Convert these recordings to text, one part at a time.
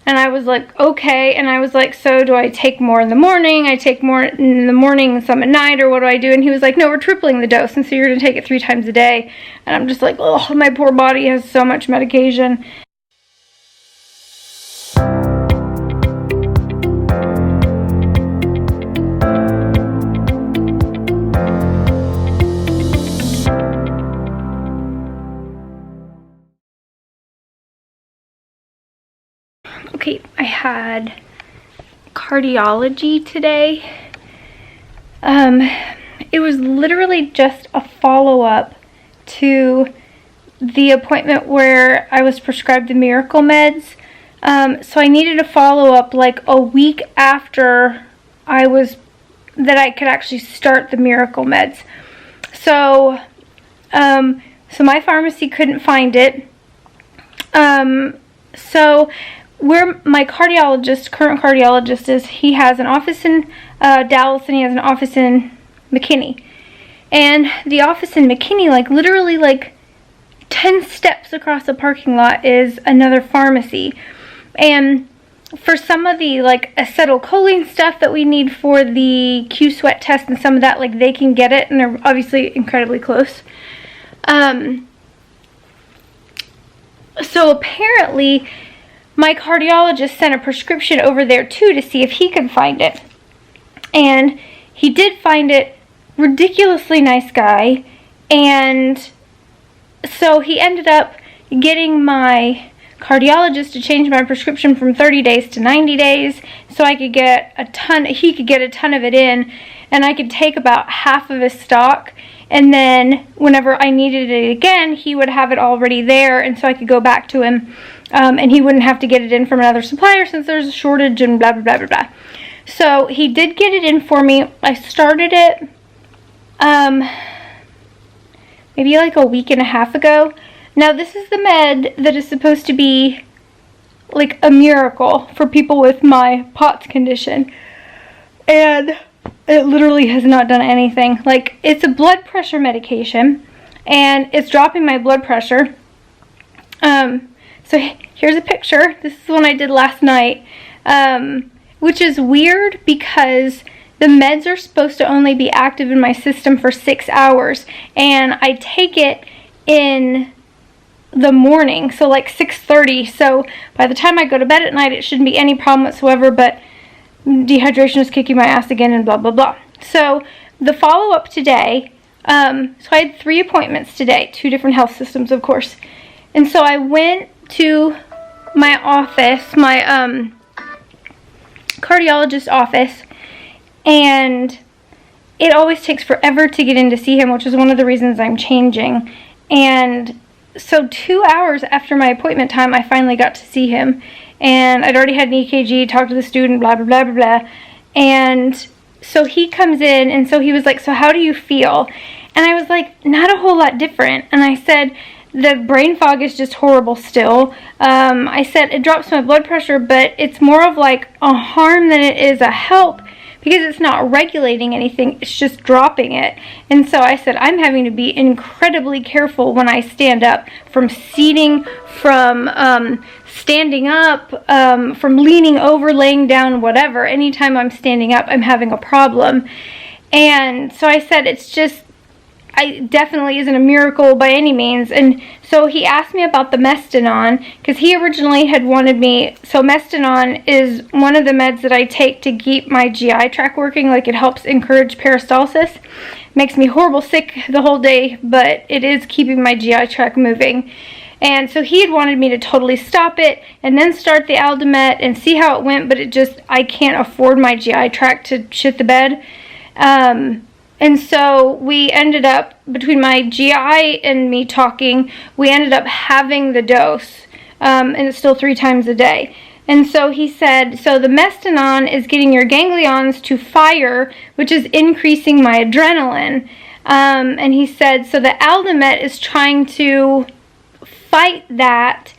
And I was like, okay. And I was like, so do I take more in the morning? I take more in the morning and some at night, or what do I do? And he was like, no, we're tripling the dose, and so you're going to take it 3 times a day. And I'm just like, oh, my poor body has so much medication. Okay, I had cardiology today. It was literally just a follow-up to the appointment where I was prescribed the miracle meds. So I needed a follow-up like a week after that I could actually start the miracle meds. So, so my pharmacy couldn't find it. So where my current cardiologist is, he has an office in Dallas, and he has an office in McKinney. And the office in McKinney, like literally like 10 steps across the parking lot is another pharmacy. And for some of the like acetylcholine stuff that we need for the Q-sweat test and some of that, like they can get it, and they're obviously incredibly close. So apparently my cardiologist sent a prescription over there too to see if he could find it. And he did find it. Ridiculously nice guy. And so he ended up getting my cardiologist to change my prescription from 30 days to 90 days so I could get he could get a ton of it in, and I could take about half of his stock, and then whenever I needed it again, he would have it already there, and so I could go back to him, and he wouldn't have to get it in from another supplier since there's a shortage and blah, blah, blah, blah, blah. So he did get it in for me. I started it maybe like a week and a half ago. Now this is the med that is supposed to be like a miracle for people with my POTS condition. And it literally has not done anything. Like, it's a blood pressure medication, and it's dropping my blood pressure. So here's a picture. This is the one I did last night, which is weird because the meds are supposed to only be active in my system for 6 hours, and I take it in the morning, so like 6:30. So by the time I go to bed at night, it shouldn't be any problem whatsoever, but dehydration is kicking my ass again and blah, blah, blah. So the follow-up today, so I had 3 appointments today, 2 different health systems, of course. And so I went to my office, my cardiologist office, and it always takes forever to get in to see him, which is one of the reasons I'm changing. And so 2 hours after my appointment time, I finally got to see him. And I'd already had an EKG, talked to the student, blah, blah, blah, blah, blah. And so he comes in, and so he was like, so how do you feel? And I was like, not a whole lot different. And I said, the brain fog is just horrible still. I said, it drops my blood pressure, but it's more of like a harm than it is a help, because it's not regulating anything, it's just dropping it. And so I said, I'm having to be incredibly careful when I stand up, from seating, from standing up, from leaning over, laying down, whatever. Anytime I'm standing up, I'm having a problem. And so I said, it's just, it definitely isn't a miracle by any means. And so he asked me about the Mestinon, because he originally had wanted me, so Mestinon is one of the meds that I take to keep my GI tract working. Like, it helps encourage peristalsis. Makes me horrible sick the whole day, but it is keeping my GI tract moving. And so he had wanted me to totally stop it and then start the Aldomet and see how it went, but it just, I can't afford my GI tract to shit the bed. And so we ended up, between my GI and me talking, we ended up having the dose, and it's still 3 times a day. And so he said, so the Mestinon is getting your ganglions to fire, which is increasing my adrenaline. And he said, so the Aldomet is trying to fight that,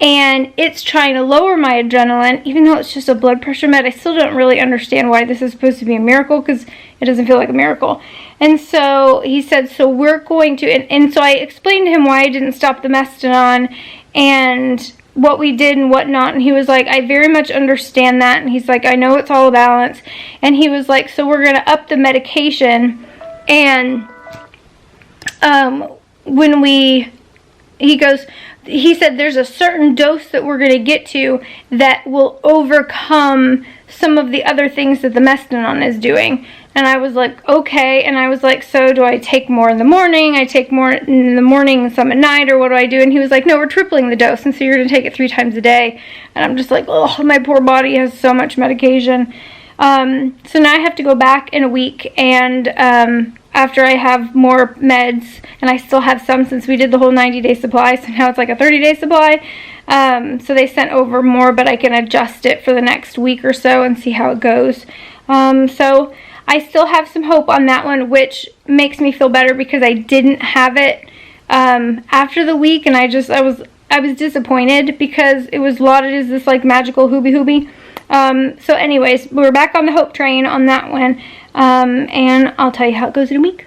and it's trying to lower my adrenaline. Even though it's just a blood pressure med, I still don't really understand why this is supposed to be a miracle, because it doesn't feel like a miracle. And so he said, so we're going to, and so I explained to him why I didn't stop the Mestinon, and what we did and whatnot, and he was like, I very much understand that, and he's like, I know it's all a balance, and he was like, so we're gonna up the medication, and he said there's a certain dose that we're gonna get to that will overcome some of the other things that the Mestinon is doing. And I was like, okay. And I was like, so do I take more in the morning? I take more in the morning and some at night, or what do I do? And he was like, no, we're tripling the dose, and so you're going to take it 3 times a day. And I'm just like, oh, my poor body has so much medication. So now I have to go back in a week, and after I have more meds, and I still have some since we did the whole 90-day supply, so now it's like a 30-day supply. So they sent over more, but I can adjust it for the next week or so and see how it goes. So I still have some hope on that one, which makes me feel better because I didn't have it after the week, and I was disappointed because it was lauded as this like magical hooby. So anyways, we're back on the hope train on that one, and I'll tell you how it goes in a week.